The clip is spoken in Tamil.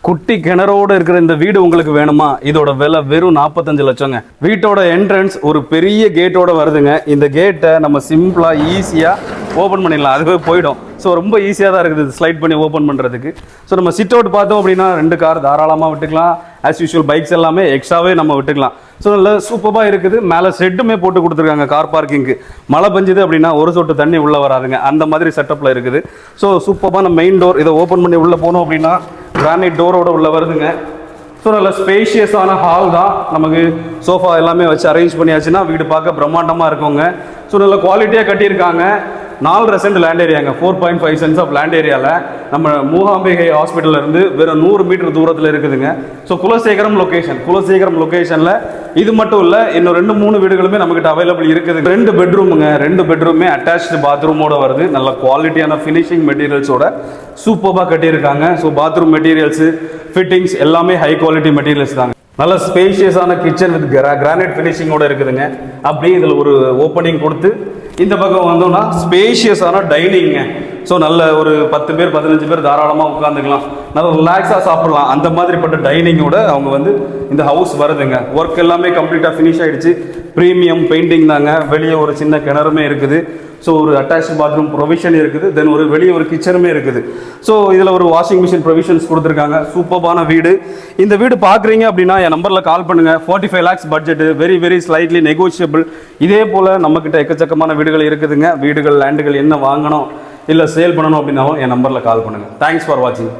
குட்டி கிணறோடு இருக்கிற இந்த வீடு உங்களுக்கு வேணுமா? இதோட விலை வெறும் 45 லட்சங்க. வீட்டோட என்ட்ரன்ஸ் ஒரு பெரிய கேட்டோட வருதுங்க. இந்த கேட்டை நம்ம சிம்பிளா ஈஸியா ஓப்பன் பண்ணிடலாம், அதுவே போயிடும். ஸோ ரொம்ப ஈஸியாக தான் இருக்குது ஸ்லைட் பண்ணி ஓப்பன் பண்ணுறதுக்கு. ஸோ நம்ம சிட் அவுட் பார்த்தோம் அப்படின்னா 2 கார் தாராளமாக விட்டுக்கலாம். ஆஸ் யூஷுவல் பைக்ஸ் எல்லாமே எக்ஸ்ட்ராவே நம்ம விட்டுக்கலாம். ஸோ நல்ல சூப்பராக இருக்குது. மேலே ஷெட்டுமே போட்டு கொடுத்துருக்காங்க கார் பார்க்கிங்க்கு. மழை பெஞ்சுது அப்படின்னா ஒரு சொட்டு தண்ணி உள்ளே வராதுங்க, அந்த மாதிரி செட்டப்பில் இருக்குது. ஸோ சூப்பரான மெயின் டோர். இதை ஓப்பன் பண்ணி உள்ளே போனோம் அப்படின்னா கிரானைட் டோரோட உள்ள வருதுங்க. ஸோ நல்ல ஸ்பேஷியஸான ஹால் தான். நமக்கு சோஃபா எல்லாமே வச்சு அரேஞ்ச் பண்ணியாச்சுன்னா வீடு பார்க்க பிரம்மாண்டமாக இருக்குங்க. ஸோ நல்ல குவாலிட்டியாக கட்டியிருக்காங்க. 4 சென்ட் லேண்ட் ஏரியாங்க. 4.5 சென்ட்ஸ் ஆஃப் லேண்ட் ஏரியாவில் நம்ம மூகாம்பிகை ஹாஸ்பிட்டலில் இருந்து வெறும் 100 மீட்டர் தூரத்தில் இருக்குதுங்க. ஸோ குலசேகரம் லொக்கேஷனில் இது மட்டும் இல்லை, இன்னும் 2-3 வீடுகளுமே நம்மகிட்ட அவைலபிள் இருக்குது. 2 பெட்ரூமுங்க. 2 பெட்ரூமே அட்டாச்சு பாத்ரூமோட வருது. நல்ல குவாலிட்டியான ஃபினிஷிங் மெட்டீரியல்ஸோட சூப்பராக கட்டியிருக்காங்க. ஸோ பாத்ரூம் மெட்டீரியல்ஸு ஃபிட்டிங்ஸ் எல்லாமே ஹை குவாலிட்டி மெட்டீரியல்ஸ் தாங்க. நல்ல ஸ்பேஷியஸான கிச்சன் வித் கிரானைட் ஃபினிஷிங்கோட இருக்குதுங்க. அப்படியே இதில் ஒரு ஓப்பனிங் கொடுத்து இந்த பக்கம் வந்தோம்னா ஸ்பேஷியஸான டைனிங்க. ஸோ நல்ல ஒரு 10 பேர் 15 பேர் தாராளமாக உட்காந்துக்கலாம், நல்லா ரிலாக்ஸாக சாப்பிடலாம். அந்த மாதிரிப்பட்ட டைனிங்கோட அவங்க வந்து இந்த ஹவுஸ் வருதுங்க. ஒர்க் எல்லாமே கம்ப்ளீட்டாக ஃபினிஷ் ஆகிடுச்சு. ப்ரீமியம் பெயிண்டிங் தாங்க. வெளியே ஒரு சின்ன கிணறுமே இருக்குது. ஸோ ஒரு அட்டாச் பாத்ரூம் ப்ரொவிஷன் இருக்குது. தென் ஒரு வெளியே ஒரு கிச்சனுமே இருக்குது. ஸோ இதில் ஒரு வாஷிங் மிஷின் ப்ரொவிஷன்ஸ் கொடுத்துருக்காங்க. சூப்பரான வீடு. இந்த வீடு பார்க்குறீங்க அப்படின்னா என் நம்பரில் கால் பண்ணுங்கள். 45 lakhs budget, very slightly negotiable. இதே போல் நம்மக்கிட்ட எக்கச்சக்கமான வீடுகள் இருக்குதுங்க. வீடுகள் லேண்டுகள் என்ன வாங்கணும் இல்லை சேல் பண்ணணும் அப்படின்னாலும் என் நம்பரில் கால் பண்ணுங்கள். தேங்க்ஸ் ஃபார் வாட்சிங்.